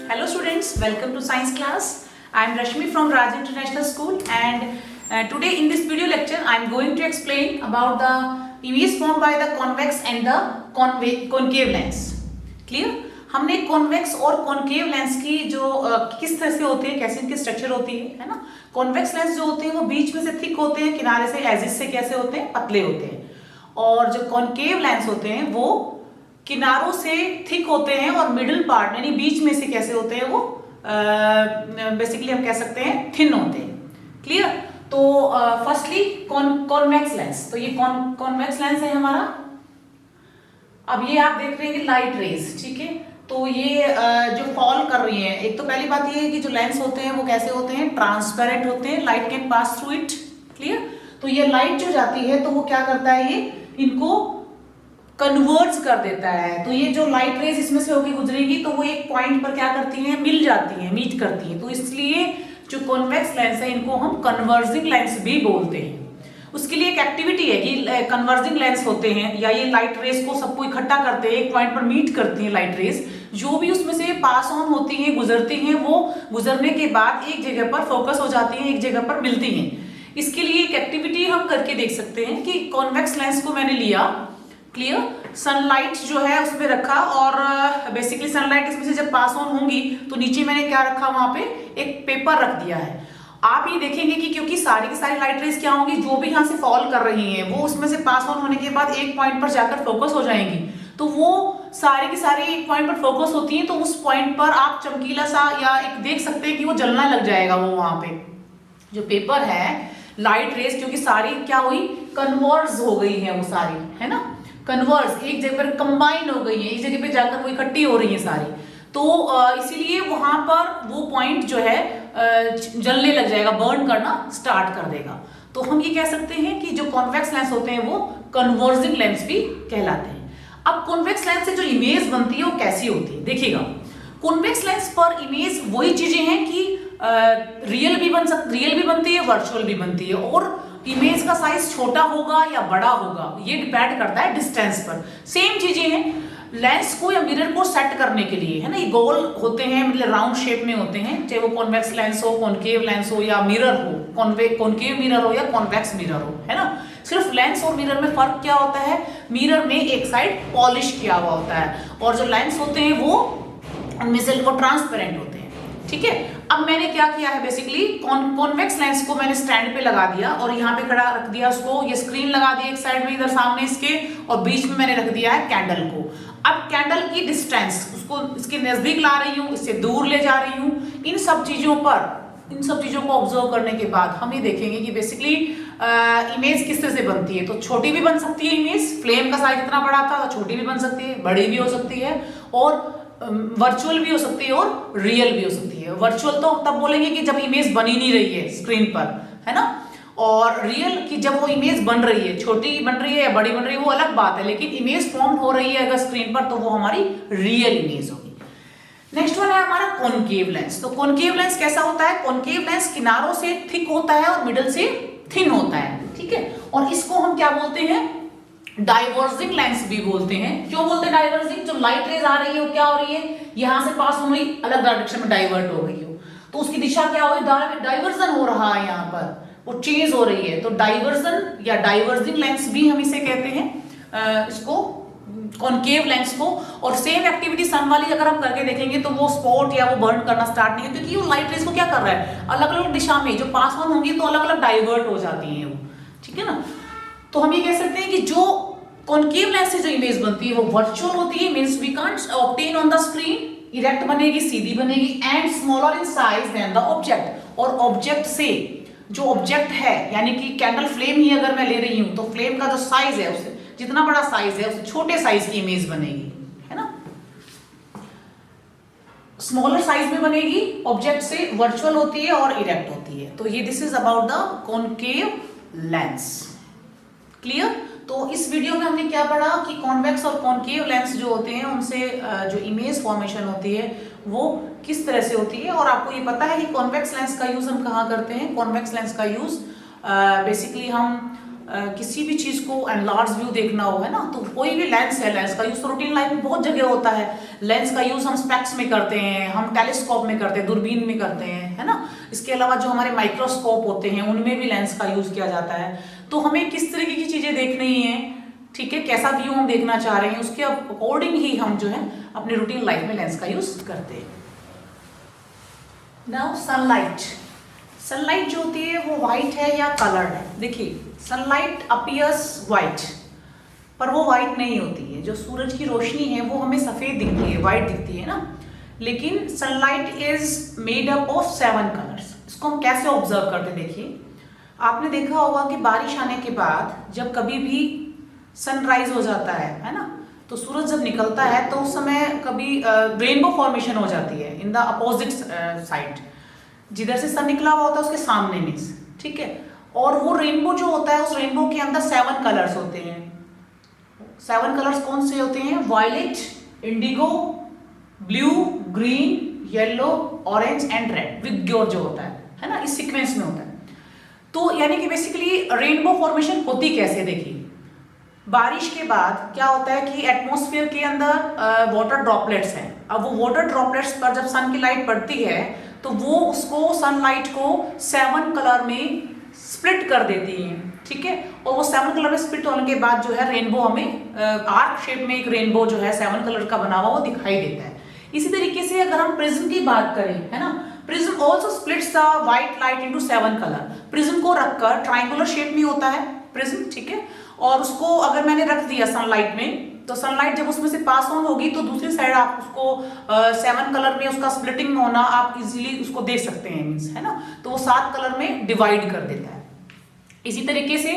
Hello students, welcome to science class. I am Rashmi from Raj International School and today in this video lecture I am going to explain about the image formed by the convex and the concave lens. Clear? हमने convex और concave lens की जो किस तरह से होते हैं, कैसे इनकी स्ट्रक्चर होती है ना। कॉन्वेक्स लेंस जो होते हैं वो बीच में से थिक होते हैं, किनारे से एजिस से कैसे होते हैं, पतले होते हैं। और जो कॉन्केव लेंस होते हैं वो किनारों से थिक होते हैं और मिडिल पार्ट यानी बीच में से कैसे होते हैं, वो बेसिकली हम कह सकते हैं थिन होते हैं। क्लियर? तो फर्स्टली कॉन्वेक्स लेंस, तो ये कॉन्वेक्स लेंस है हमारा। अब ये आप देख रहे हैं कि लाइट रेज, ठीक है। तो ये जो फॉल कर रही है, एक तो पहली बात ये है कि जो लेंस होते हैं वो कैसे होते हैं, ट्रांसपेरेंट होते हैं, light can pass through it. Clear? तो ये लाइट जो जाती है तो वो क्या करता है, ये इनको कन्वर्ट्स कर देता है। तो ये जो लाइट रेज इसमें से होगी गुजरेगी तो वो एक पॉइंट पर क्या करती हैं, मिल जाती हैं, मीट करती हैं। तो इसलिए जो कॉन्वेक्स लेंस है इनको हम कन्वर्जिंग लेंस भी बोलते हैं। उसके लिए एक एक्टिविटी है कि कन्वर्जिंग लेंस होते हैं या ये लाइट रेज को सबको इकट्ठा करते हैं, एक पॉइंट पर मीट करती हैं लाइट रेज। जो भी उसमें से पास ऑन होती हैं, गुजरती हैं, वो गुजरने के बाद एक जगह पर फोकस हो जाती हैं, एक जगह पर मिलती हैं। इसके लिए एक एक्टिविटी हम करके देख सकते हैं कि कॉन्वेक्स लेंस को मैंने लिया, क्लियर, सनलाइट जो है उसमें रखा और बेसिकली सनलाइट इसमें से जब पास ऑन होंगी तो नीचे मैंने क्या रखा, वहां पे एक पेपर रख दिया है। आप ये देखेंगे कि क्योंकि सारी की सारी लाइट रेज क्या होंगी, जो भी यहाँ से फॉल कर रही हैं वो उसमें से पास ऑन होने के बाद एक पॉइंट पर जाकर फोकस हो जाएंगी। तो वो सारी की सारी एक पॉइंट पर फोकस होती हैं, तो उस पॉइंट पर आप चमकीला सा या एक देख सकते हैं कि वो जलना लग जाएगा। वो वहां पे जो पेपर है, लाइट रेज क्योंकि सारी क्या हुई, कन्वर्ज हो गई है, वो सारी है ना, कन्वर्ज एक जगह पर कंबाइन हो गई है, एक जगह पे जाकर वो इकट्ठी हो रही है सारी। तो इसीलिए वहां पर वो पॉइंट जो है जलने लग जाएगा, बर्न करना स्टार्ट कर देगा। तो हम ये कह सकते हैं कि जो कॉन्वेक्स लेंस होते हैं वो कन्वर्जिंग लेंस भी कहलाते हैं। अब कॉन्वेक्स लेंस से जो इमेज बनती है वो कैसी होती है, देखिएगा। कॉन्वेक्स लेंस पर इमेज वही चीजें हैं कि रियल भी बनती है, वर्चुअल भी बनती है। और इमेज का साइज छोटा होगा या बड़ा होगा ये डिपेंड करता है डिस्टेंस पर। सेम चीजें हैं लेंस को या मिरर को सेट करने के लिए, है ना। ये गोल होते हैं, मतलब राउंड शेप में होते हैं, चाहे वो कॉन्वेक्स लेंस हो, कॉनकेव लेंस हो या मिरर हो, कॉनकेव मिरर हो या कॉन्वेक्स मिरर हो, है ना। सिर्फ लेंस और मिरर में फर्क क्या होता है, मिरर में एक साइड पॉलिश किया हुआ होता है और जो लेंस होते हैं वो उनमें से वो ट्रांसपेरेंट होते हैं, ठीक है। अब मैंने क्या किया है, बेसिकली कॉन्वेक्स लेंस को मैंने स्टैंड पे लगा दिया और यहाँ पे खड़ा रख दिया उसको, ये स्क्रीन लगा दी एक साइड में इधर सामने इसके, और बीच में मैंने रख दिया है कैंडल को। अब कैंडल की डिस्टेंस उसको इसके नजदीक ला रही हूँ, इससे दूर ले जा रही हूँ। इन सब चीजों को ऑब्जर्व करने के बाद हम ये देखेंगे कि बेसिकली इमेज किस तरह से बनती है। तो छोटी भी बन सकती है इमेज, फ्लेम का साइज इतना बड़ा था तो छोटी भी बन सकती है, बड़ी भी हो सकती है, और वर्चुअल भी हो सकती है और रियल भी हो सकती है। वर्चुअल तो तब बोलेंगे कि जब इमेज बन ही नहीं रही है स्क्रीन पर, है ना। और रियल की जब वो इमेज बन रही है, छोटी बन रही है या बड़ी बन रही है वो अलग बात है, लेकिन इमेज फॉर्म हो रही है अगर स्क्रीन पर तो वो हमारी रियल इमेज होगी। नेक्स्ट वन है हमारा कॉनकेव लेंस। तो कॉनकेव लेंस कैसा होता है, कॉनकेव लेंस किनारों से थिक होता है और मिडल से थिन होता है, ठीक है। और इसको हम क्या बोलते हैं, डाइवर्जिंग लेंस भी बोलते हैं। क्यों बोलते हैं डाइवर्जिंग, जो लाइट रेज आ रही है वो क्या हो रही है, यहां से पास हो रही, अलग डायरेक्शन में डाइवर्ट हो गई हो तो उसकी दिशा क्या हो रही, डाइवर्जन हो रहा है, यहाँ पर वो चेंज हो रही है। तो डाइवर्जन या डाइवर्जिंग लेंस भी हम इसे कहते हैं, इसको कॉनकेव लेंस को। और सेम एक्टिविटी सन वाली अगर हम करके देखेंगे तो वो स्पॉट या वो बर्न करना स्टार्ट नहीं है, क्योंकि वो लाइट रेज को क्या कर रहा है, अलग अलग दिशा में जो पास ऑन होंगी तो अलग अलग डाइवर्ट हो जाती है वो, ठीक है ना। तो हम ये कह सकते हैं कि जो कॉनकेव लेंस से जो इमेज बनती है वो वर्चुअल होती है, means we can't obtain on the screen, erect बनेगी, सीधी बनेगी, and smaller in size than the object. और ऑब्जेक्ट से जो ऑब्जेक्ट है, यानी कि कैंडल फ्लेम ही अगर मैं ले रही हूं तो फ्लेम का जो साइज है उससे जितना बड़ा साइज है उससे छोटे साइज की इमेज बनेगी, है ना, स्मॉलर साइज में बनेगी, ऑब्जेक्ट से वर्चुअल होती है और इरेक्ट होती है। तो ये this is about the concave lens. Clear? तो इस वीडियो में हमने क्या पढ़ा कि कॉन्वेक्स और कॉनकेव लेंस जो होते हैं उनसे जो इमेज फॉर्मेशन होती है वो किस तरह से होती है। और आपको ये पता है कि कॉन्वेक्स लेंस का यूज हम कहाँ करते हैं, कॉन्वेक्स लेंस का यूज बेसिकली हम किसी भी चीज को एनलार्ज व्यू देखना हो, है ना, तो कोई भी लेंस है, लेंस का यूज रूटीन लाइफ में बहुत जगह होता है। लेंस का यूज हम स्पेक्स में करते हैं, हम टेलीस्कोप में करते हैं, दूरबीन में करते हैं, है ना। इसके अलावा जो हमारे माइक्रोस्कोप होते हैं उनमें भी लेंस का यूज किया जाता है। तो हमें किस तरीके की चीजें देखनी है, ठीक है, कैसा व्यू हम देखना चाह रहे हैं, उसके अकॉर्डिंग ही हम जो है अपने रूटीन लाइफ में लेंस का यूज करते हैं। Now sunlight. सनलाइट जो होती है वो व्हाइट है या कलर्ड है। देखिए सनलाइट अपीयर्स व्हाइट, पर वो व्हाइट नहीं होती है। जो सूरज की रोशनी है वो हमें सफेद दिखती है, व्हाइट दिखती है ना, लेकिन sunlight is made up of 7 colours. इसको हम कैसे ऑब्जर्व करते हैं, देखिए आपने देखा होगा कि बारिश आने के बाद जब कभी भी सनराइज हो जाता है ना, तो सूरज जब निकलता है तो उस समय कभी रेनबो फॉर्मेशन हो जाती है इन द अपोजिट साइड, जिधर से सन निकला हुआ होता है उसके सामने में, ठीक है। और वो रेनबो जो होता है, उस रेनबो के अंदर 7 कलर्स होते हैं। 7 कलर्स कौन से होते हैं? Violet, indigo, blue, green, yellow, orange and red, विग्योर जो होता है ना, इस सीक्वेंस में होता है। तो यानी कि बेसिकली रेनबो फॉर्मेशन होती कैसे, देखिए बारिश के बाद क्या होता है कि एटमॉस्फेयर के अंदर वाटर ड्रॉपलेट्स हैं। अब वो वाटर ड्रॉपलेट्स पर जब सन की लाइट पड़ती है तो वो उसको सनलाइट को 7 कलर में स्प्लिट कर देती है, ठीक है। और वो 7 कलर में स्प्लिट होने के बाद जो है रेनबो हमें आर्क शेप में एक रेनबो जो है 7 कलर का बना हुआ वो दिखाई देता है। इसी तरीके से अगर हम प्रिज्म की बात करें, है ना, prism also splits the white light into 7 colour. Prism को रखकर ट्राइंगुलर शेप में होता है प्रिज्म, ठीक है, और उसको अगर मैंने रख दिया सनलाइट में, तो सनलाइट जब उसमें से पास ऑन होगी तो दूसरी साइड आप उसको 7 कलर में उसका स्प्लिटिंग होना आप इजीली उसको देख सकते हैं, मींस, है ना। तो वो 7 कलर में डिवाइड कर देता है। इसी तरीके से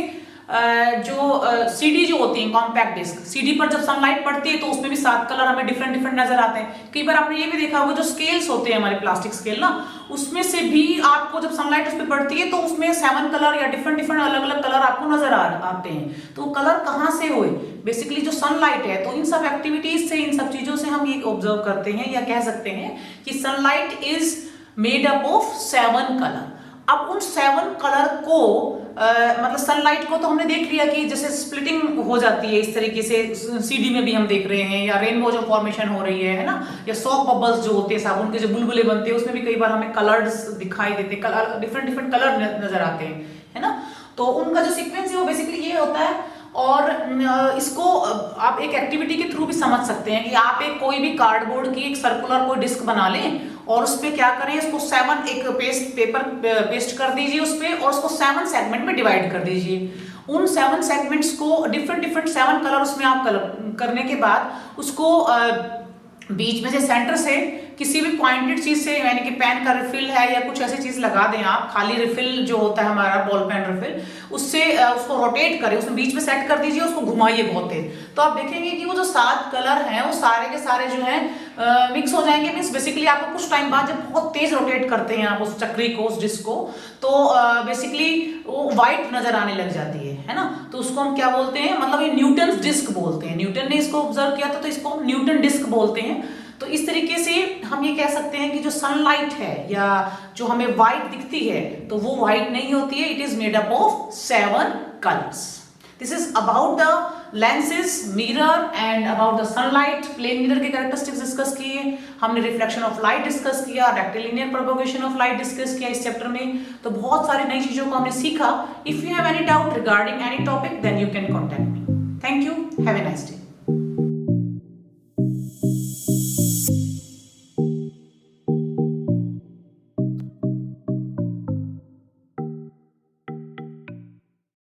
जो सीडी जो होती है, कॉम्पैक्ट डिस्क, सीडी पर जब सनलाइट पड़ती है तो उसमें भी 7 कलर हमें डिफरेंट डिफरेंट नजर आते हैं। कई बार आपने ये भी देखा होगा जो स्केल्स होते हैं हमारे प्लास्टिक स्केल ना, उसमें से भी आपको जब सनलाइट उस पर पड़ती है तो उसमें 7 कलर या डिफरेंट डिफरेंट अलग अलग कलर आपको नजर आते हैं। तो कलर कहाँ से हुए? बेसिकली जो सनलाइट है, तो इन सब एक्टिविटीज से, इन सब चीजों से हम ये ऑब्जर्व करते हैं या कह सकते हैं कि sunlight is made up of 7 colour. अब उन 7 कलर को मतलब सनलाइट को तो हमने देख लिया कि जैसे स्प्लिटिंग हो जाती है इस तरीके से, सीडी में भी हम देख रहे हैं, या रेनबो जो फॉर्मेशन हो रही है ना, या सॉप बबल्स जो होते हैं, साबुन के जो बुलबुले बनते हैं, उसमें भी कई बार हमें कलर्स दिखाई देते हैं, कलर डिफरेंट डिफरेंट कलर नजर आते हैं, है ना। तो उनका जो सीक्वेंस है वो बेसिकली ये होता है। और इसको आप एक एक्टिविटी के थ्रू भी समझ सकते हैं कि आप एक कोई भी कार्डबोर्ड की एक सर्कुलर कोई डिस्क बना लें और उस पर क्या करें, इसको 7 एक पेपर पेस्ट कर दीजिए उस पर, और उसको 7 सेगमेंट में डिवाइड कर दीजिए। उन 7 सेगमेंट्स को डिफरेंट डिफरेंट 7 कलर उसमें आप करने के बाद उसको बीच में से सेंटर से किसी भी पॉइंटेड चीज से, यानी कि पेन का रिफिल है या कुछ ऐसी चीज लगा दें आप, खाली रिफिल जो होता है हमारा बॉल पेन रिफिल, उससे उसको रोटेट करें, उसमें बीच में सेट कर दीजिए, उसको घुमाइए बहुत तेज, तो आप देखेंगे कि वो जो 7 कलर हैं वो सारे के सारे जो हैं मिक्स हो जाएंगे। मीन्स बेसिकली आपको कुछ टाइम बाद जब बहुत तेज रोटेट करते हैं आप उस चक्री को, उस डिस्क को, तो बेसिकली वो व्हाइट नजर आने लग जाती है ना। तो उसको हम क्या बोलते हैं, मतलब ये न्यूटन डिस्क बोलते हैं। न्यूटन ने इसको ऑब्जर्व किया था तो इसको न्यूटन डिस्क बोलते हैं। तो इस तरीके से हम ये कह सकते हैं कि जो सनलाइट है या जो हमें व्हाइट दिखती है तो वो व्हाइट नहीं होती है, it is made up of 7 colours. This is about the lenses, mirror and about the sunlight. Plane mirror के कैरेक्टरिस्टिक्स डिस्कस किए हमने, रिफ्लेक्शन ऑफ लाइट डिस्कस किया, rectilinear propagation of light discuss किया इस चैप्टर में। तो बहुत सारी नई चीजों को हमने सीखा। If you have any doubt regarding any topic then you can contact me. Thank you, have a nice day.